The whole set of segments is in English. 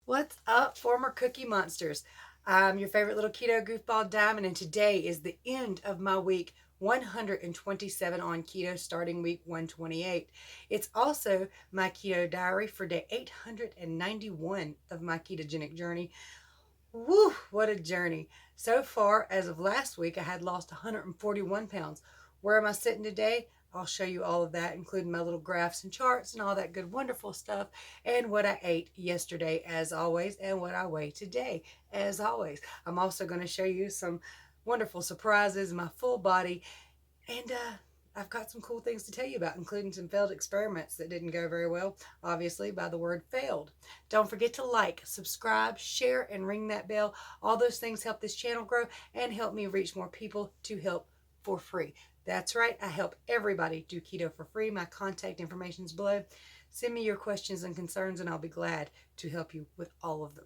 What's up, former cookie monsters? I'm your favorite little keto goofball Diamond, and today is the end of my week 127 on keto, starting week 128. It's also my keto diary for day 891 of my ketogenic journey. Woo, what a journey. So far, as of last week, I had lost 141 pounds. Where am I sitting today? I'll show you all of that, including my little graphs and charts and all that good, wonderful stuff, and what I ate yesterday, as always, and what I weigh today, as always. I'm also going to show you some wonderful surprises, my full body, and I've got some cool things to tell you about, including some failed experiments that didn't go very well, obviously, by the word failed. Don't forget to like, subscribe, share, and ring that bell. All those things help this channel grow and help me reach more people to help for free. That's right, I help everybody do keto for free. My contact information is below. Send me your questions and concerns, and I'll be glad to help you with all of them.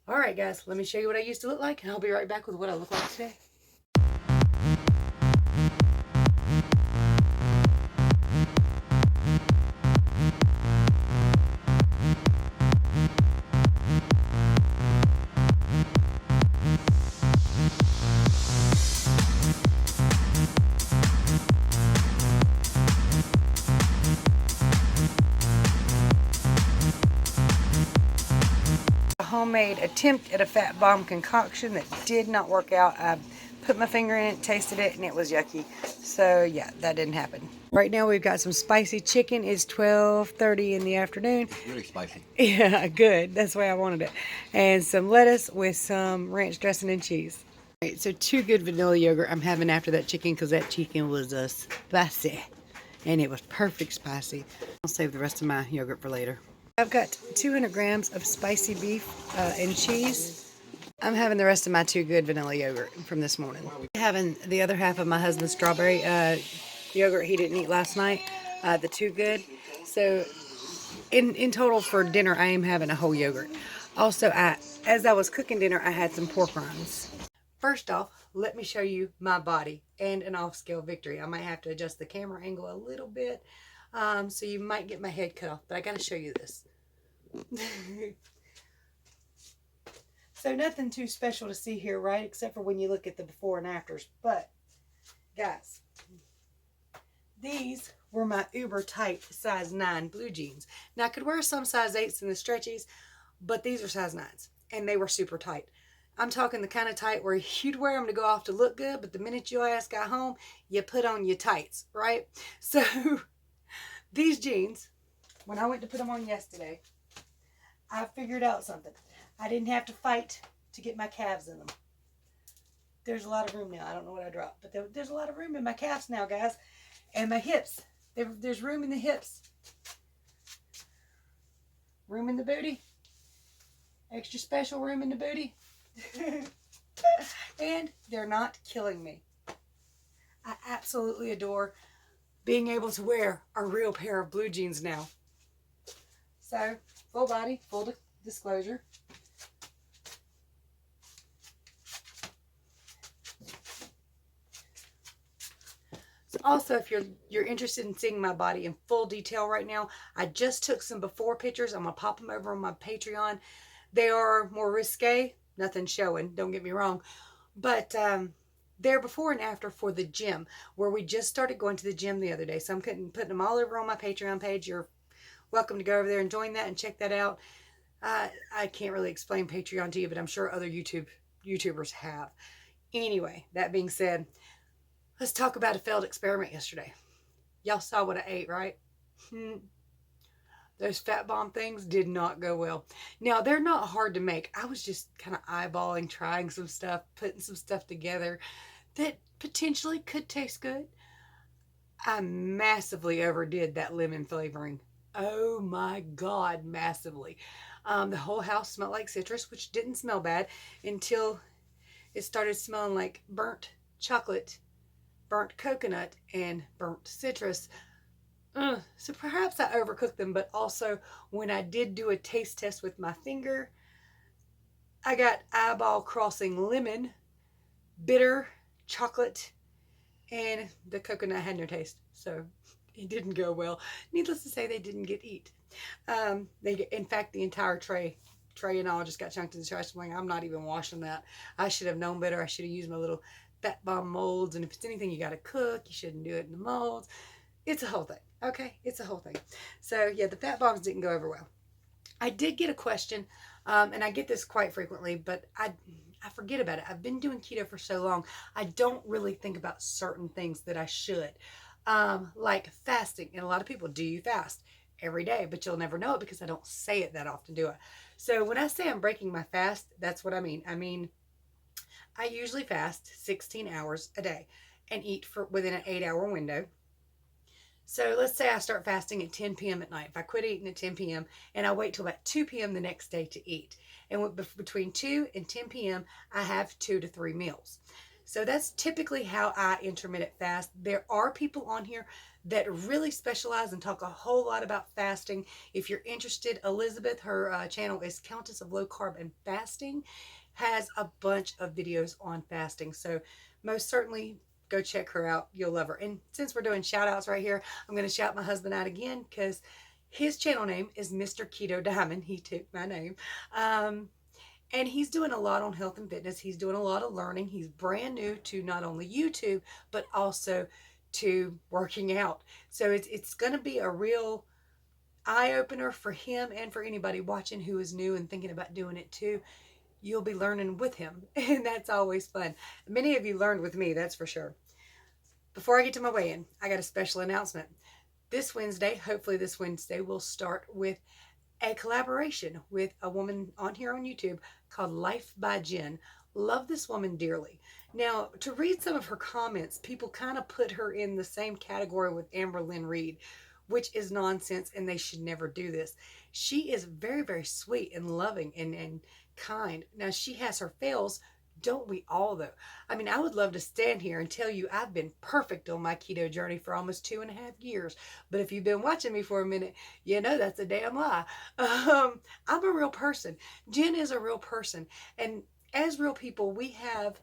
All right, guys, let me show you what I used to look like, and I'll be right back with what I look like today. Homemade attempt at a fat bomb concoction that did not work out. I put my finger in it, tasted it, and it was yucky. So yeah, that didn't happen. Right now we've got some spicy chicken. It's 12:30 in the afternoon. Really spicy. Yeah, good. That's the way I wanted it. And some lettuce with some ranch dressing and cheese. All right, so 2 good vanilla yogurt I'm having after that chicken, because that chicken was spicy. And it was perfect spicy. I'll save the rest of my yogurt for later. I've got 200 grams of spicy beef and cheese. I'm having the rest of my 2 good vanilla yogurt from this morning. Having the other half of my husband's strawberry yogurt he didn't eat last night, the 2 good. So in total for dinner, I am having a whole yogurt. Also, as I was cooking dinner, I had some pork rinds. First off, let me show you my body and an off-scale victory. I might have to adjust the camera angle a little bit, so you might get my head cut off, but I got to show you this. So nothing too special to see here, right? Except for when you look at the before and afters. But, guys, these were my uber tight size 9 blue jeans. Now, I could wear some size 8s in the stretchies, but these are size 9s, and they were super tight. I'm talking the kind of tight where you'd wear them to go off to look good, but the minute your ass got home, you put on your tights, right? So, these jeans, when I went to put them on yesterday, I figured out something. I didn't have to fight to get my calves in them. There's a lot of room now. I don't know what I dropped, but there's a lot of room in my calves now, guys. And my hips. There's room in the hips. Room in the booty. Extra special room in the booty. And they're not killing me. I absolutely adore being able to wear a real pair of blue jeans now. So, full body, full disclosure. So also, if you're interested in seeing my body in full detail right now, I just took some before pictures. I'm going to pop them over on my Patreon. They are more risque. Nothing showing, don't get me wrong. But they're before and after for the gym, where we just started going to the gym the other day. So I'm putting them all over on my Patreon page. You're welcome to go over there and join that and check that out. I can't really explain Patreon to you, but I'm sure other YouTubers have. Anyway, that being said, let's talk about a failed experiment yesterday. Y'all saw what I ate, right? Those fat bomb things did not go well. Now, they're not hard to make. I was just kind of eyeballing, trying some stuff, putting some stuff together that potentially could taste good. I massively overdid that lemon flavoring. Oh my God, massively. The whole house smelled like citrus, which didn't smell bad until it started smelling like burnt chocolate, burnt coconut, and burnt citrus. So perhaps I overcooked them, but also when I did do a taste test with my finger, I got eyeball crossing lemon, bitter, chocolate, and the coconut had no taste. So it didn't go well. Needless to say, they didn't get eaten. In fact, the entire tray tray and all just got chunked in the trash. I'm like, I'm not even washing that. I should have known better. I should have used my little fat bomb molds. And if it's anything you got to cook, you shouldn't do it in the molds. It's a whole thing. Okay, it's a whole thing. So yeah, the fat bombs didn't go over well. I did get a question, and I get this quite frequently, but I forget about it. I've been doing keto for so long, I don't really think about certain things that I should, like fasting. And a lot of people, do you fast? Every day, but you'll never know it because I don't say it that often, do I? So when I say I'm breaking my fast, that's what I mean. I mean, I usually fast 16 hours a day and eat for within an 8-hour window. So let's say I start fasting at 10 p.m. at night. If I quit eating at 10 p.m. and I wait till about 2 p.m. the next day to eat. And between 2 and 10 p.m., I have 2 to 3 meals. So that's typically how I intermittent fast. There are people on here that really specialize and talk a whole lot about fasting. If you're interested, Elizabeth, her channel is Countess of Low Carb and Fasting, has a bunch of videos on fasting. So most certainly go check her out. You'll love her. And since we're doing shout outs right here, I'm going to shout my husband out again because his channel name is Mr. Keto Diamond. He took my name. And he's doing a lot on health and fitness. He's doing a lot of learning. He's brand new to not only YouTube, but also to working out. So it's going to be a real eye-opener for him and for anybody watching who is new and thinking about doing it too. You'll be learning with him, and that's always fun. Many of you learned with me, that's for sure. Before I get to my weigh-in, I got a special announcement. This Wednesday, hopefully this Wednesday, we'll start with a collaboration with a woman on here on YouTube called LifeByJen. Love this woman dearly. Now, to read some of her comments, people kind of put her in the same category with Amber Lynn Reed, which is nonsense, and they should never do this. She is very, very sweet and loving and kind. Now, she has her fails. Don't we all, though? I mean, I would love to stand here and tell you I've been perfect on my keto journey for almost 2.5 years. But if you've been watching me for a minute, you know that's a damn lie. I'm a real person. Jen is a real person. And as real people, we have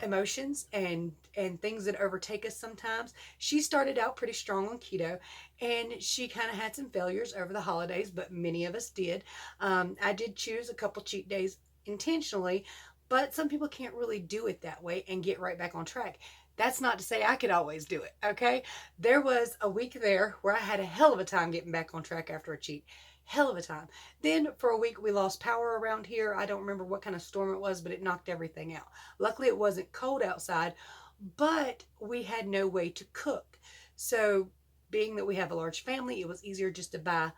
emotions and things that overtake us sometimes. She started out pretty strong on keto, and she kind of had some failures over the holidays, but many of us did. I did choose a couple cheat days intentionally, but some people can't really do it that way and get right back on track. That's not to say I could always do it, okay? There was a week there where I had a hell of a time getting back on track after a cheat. Hell of a time. Then for a week we lost power around here. I don't remember what kind of storm it was, but it knocked everything out. Luckily it wasn't cold outside, but we had no way to cook. So being that we have a large family, it was easier just to buy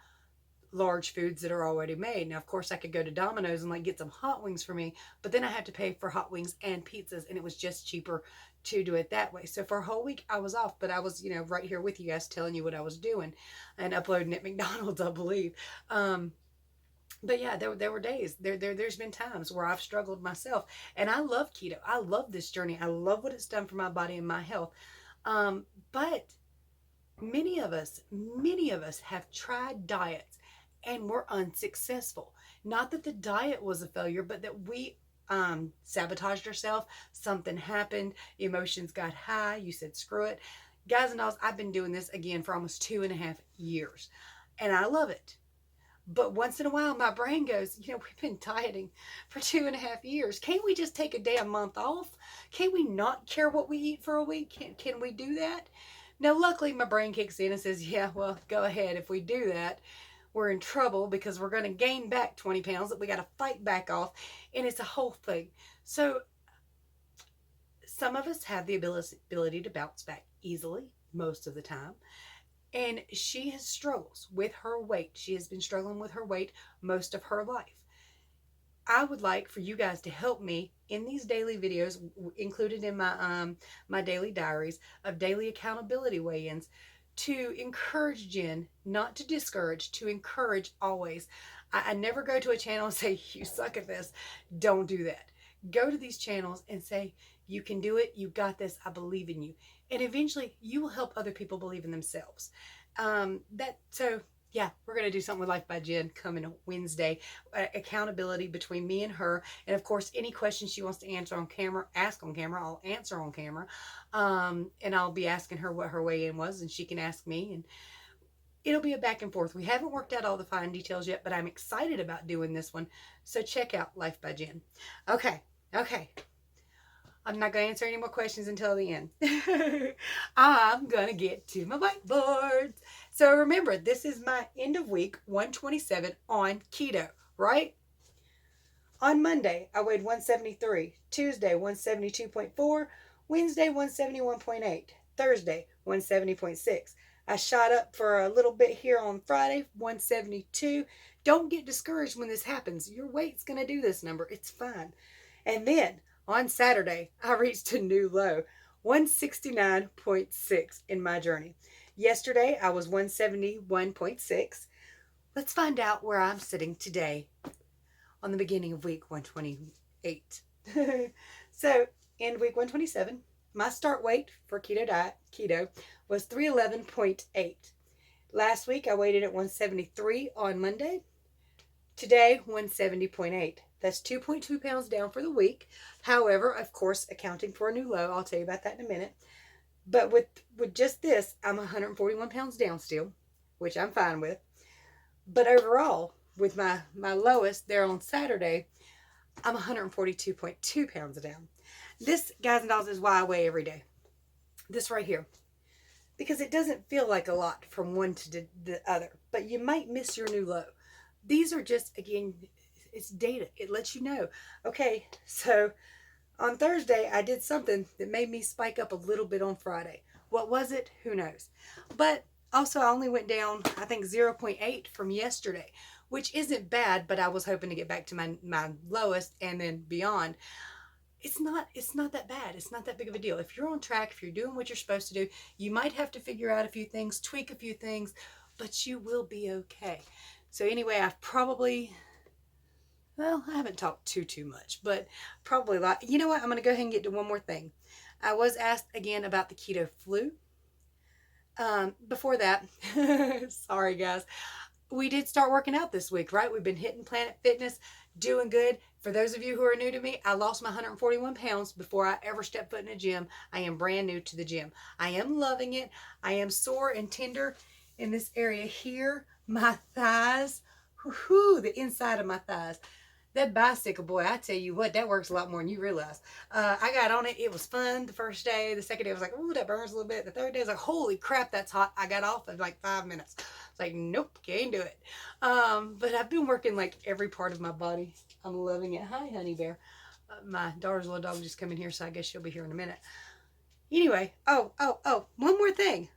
large foods that are already made. Now, of course, I could go to Domino's and like get some hot wings for me, but then I had to pay for hot wings and pizzas, and it was just cheaper to do it that way. So for a whole week I was off, but I was, right here with you guys telling you what I was doing and uploading at McDonald's, I believe. But yeah, there were days, there's been times where I've struggled myself, and I love keto. I love this journey. I love what it's done for my body and my health. But many of us have tried diets and were unsuccessful. Not that the diet was a failure, but that we sabotaged ourselves. Something happened. Emotions got high. You said, screw it. Guys and dolls, I've been doing this again for almost 2.5 years, and I love it. But once in a while, my brain goes, we've been dieting for 2.5 years. Can't we just take a damn month off? Can't we not care what we eat for a week? Can we do that? Now, luckily, my brain kicks in and says, yeah, well, go ahead. If we do that, we're in trouble because we're going to gain back 20 pounds that we got to fight back off. And it's a whole thing. So some of us have the ability to bounce back easily most of the time. And she has struggles with her weight. She has been struggling with her weight most of her life. I would like for you guys to help me in these daily videos included in my my daily diaries of daily accountability weigh-ins, to encourage Jen, not to discourage, to encourage always. I never go to a channel and say, you suck at this. Don't do that. Go to these channels and say, you can do it. You got this. I believe in you. And eventually you will help other people believe in themselves. So yeah, we're going to do something with LifeByJen coming Wednesday. Accountability between me and her. And of course, any questions she wants to answer on camera, ask on camera. I'll answer on camera. And I'll be asking her what her weigh-in was, and she can ask me. And it'll be a back and forth. We haven't worked out all the fine details yet, but I'm excited about doing this one. So check out LifeByJen. Okay. I'm not going to answer any more questions until the end. I'm going to get to my whiteboards. So remember, this is my end of week 127 on keto, right? On Monday, I weighed 173. Tuesday, 172.4. Wednesday, 171.8. Thursday, 170.6. I shot up for a little bit here on Friday, 172. Don't get discouraged when this happens. Your weight's going to do this number. It's fine. And then on Saturday, I reached a new low, 169.6 in my journey. Yesterday, I was 171.6. Let's find out where I'm sitting today on the beginning of week 128. So, in week 127, my start weight for keto was 311.8. Last week, I weighed it at 173 on Monday. Today, 170.8. That's 2.2 pounds down for the week. However, of course, accounting for a new low. I'll tell you about that in a minute. But with just this, I'm 141 pounds down still, which I'm fine with. But overall, with my lowest there on Saturday, I'm 142.2 pounds down. This, guys and dolls, is why I weigh every day. This right here. Because it doesn't feel like a lot from one to the other. But you might miss your new low. These are just, again, it's data. It lets you know. Okay, so on Thursday, I did something that made me spike up a little bit on Friday. What was it? Who knows? But also, I only went down, I think, 0.8 from yesterday, which isn't bad, but I was hoping to get back to my lowest and then beyond. It's not that bad. It's not that big of a deal. If you're on track, if you're doing what you're supposed to do, you might have to figure out a few things, tweak a few things, but you will be okay. So anyway, I've probably, well, I haven't talked too much, but probably a lot. You know what? I'm going to go ahead and get to one more thing. I was asked again about the Keto Flu. Before that, sorry guys, we did start working out this week, right? We've been hitting Planet Fitness, doing good. For those of you who are new to me, I lost my 141 pounds before I ever stepped foot in a gym. I am brand new to the gym. I am loving it. I am sore and tender in this area here. My thighs, the inside of my thighs. That bicycle, boy, I tell you what, that works a lot more than you realize. I got on it. It was fun the first day. The second day, I was like, ooh, that burns a little bit. The third day, I was like, holy crap, that's hot. I got off in like 5 minutes. It's like, nope, can't do it. But I've been working like every part of my body. I'm loving it. Hi, honey bear. My daughter's little dog just come in here, so I guess she'll be here in a minute. Anyway, one more thing.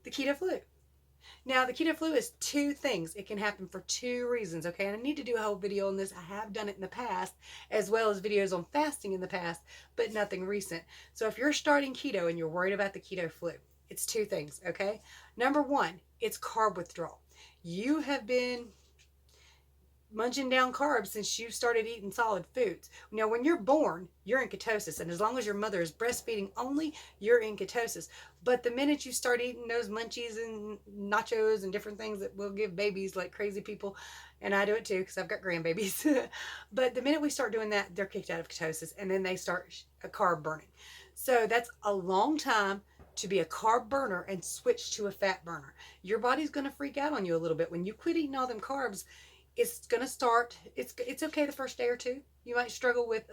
The Keto Flu. Now, the Keto Flu is two things. It can happen for two reasons, okay? And I need to do a whole video on this. I have done it in the past, as well as videos on fasting in the past, but nothing recent. So if you're starting keto and you're worried about the Keto Flu, it's two things, okay? Number one, it's carb withdrawal. You have been munching down carbs since you started eating solid foods. Now, when you're born, you're in ketosis, and as long as your mother is breastfeeding only, you're in ketosis. But the minute you start eating those munchies and nachos and different things that will give babies like crazy people, and I do it too because I've got grandbabies, but the minute we start doing that, they're kicked out of ketosis, and then they start a carb burning. So that's a long time to be a carb burner and switch to a fat burner. Your body's going to freak out on you a little bit. When you quit eating all them carbs, it's going to start, it's okay the first day or two. You might struggle with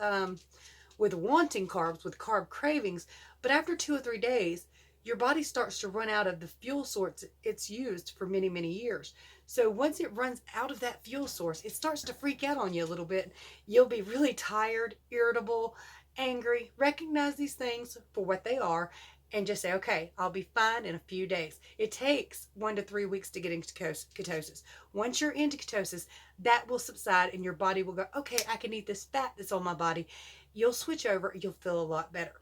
wanting carbs, with carb cravings, but after 2 or 3 days, your body starts to run out of the fuel source it's used for many, many years. So once it runs out of that fuel source, it starts to freak out on you a little bit. You'll be really tired, irritable, angry. Recognize these things for what they are and just say, okay, I'll be fine in a few days. It takes 1 to 3 weeks to get into ketosis. Once you're into ketosis, that will subside and your body will go, okay, I can eat this fat that's on my body. You'll switch over, you'll feel a lot better.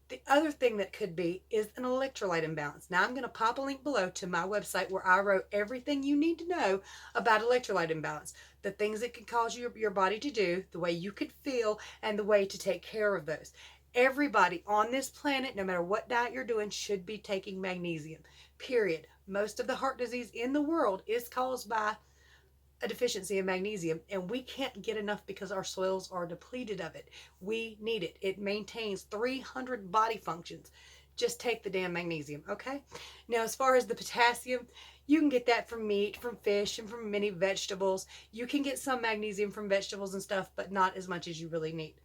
The other thing that could be is an electrolyte imbalance. Now, I'm going to pop a link below to my website where I wrote everything you need to know about electrolyte imbalance, the things it can cause your body to do, the way you could feel, and the way to take care of those. Everybody on this planet, no matter what diet you're doing, should be taking magnesium, period. Most of the heart disease in the world is caused by a deficiency in magnesium, and we can't get enough because our soils are depleted of it. We need it. It maintains 300 body functions. just take the damn magnesium, okay? Now, as far as the potassium, you can get that from meat, from fish, and from many vegetables. You can get some magnesium from vegetables and stuff, but not as much as you really need.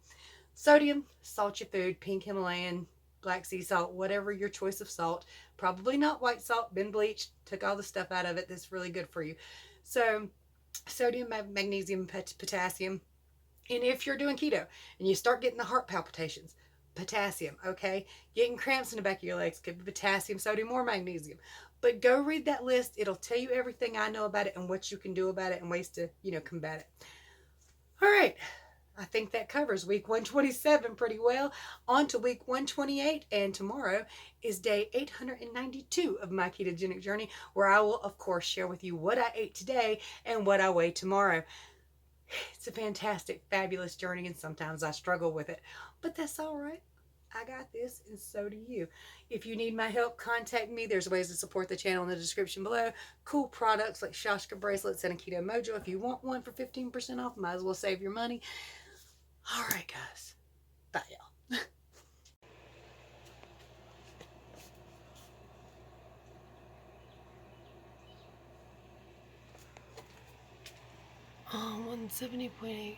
Sodium, salt your food, pink Himalayan, black sea salt, whatever your choice of salt. Probably not white salt, been bleached, took all the stuff out of it that's really good for you. So sodium, magnesium, potassium. And if you're doing keto and you start getting the heart palpitations, potassium, okay? Getting cramps in the back of your legs, could be potassium, sodium, or magnesium. But go read that list. It'll tell you everything I know about it and what you can do about it and ways to, combat it. All right. I think that covers week 127 pretty well. On to week 128, and tomorrow is day 892 of my ketogenic journey, where I will, of course, share with you what I ate today and what I weigh tomorrow. It's a fantastic, fabulous journey, and sometimes I struggle with it, but that's all right. I got this, and so do you. If you need my help, contact me. There's ways to support the channel in the description below. Cool products like Shashka bracelets and a Keto Mojo. If you want one for 15% off, might as well save your money. All right, guys. Bye, y'all. 170.8.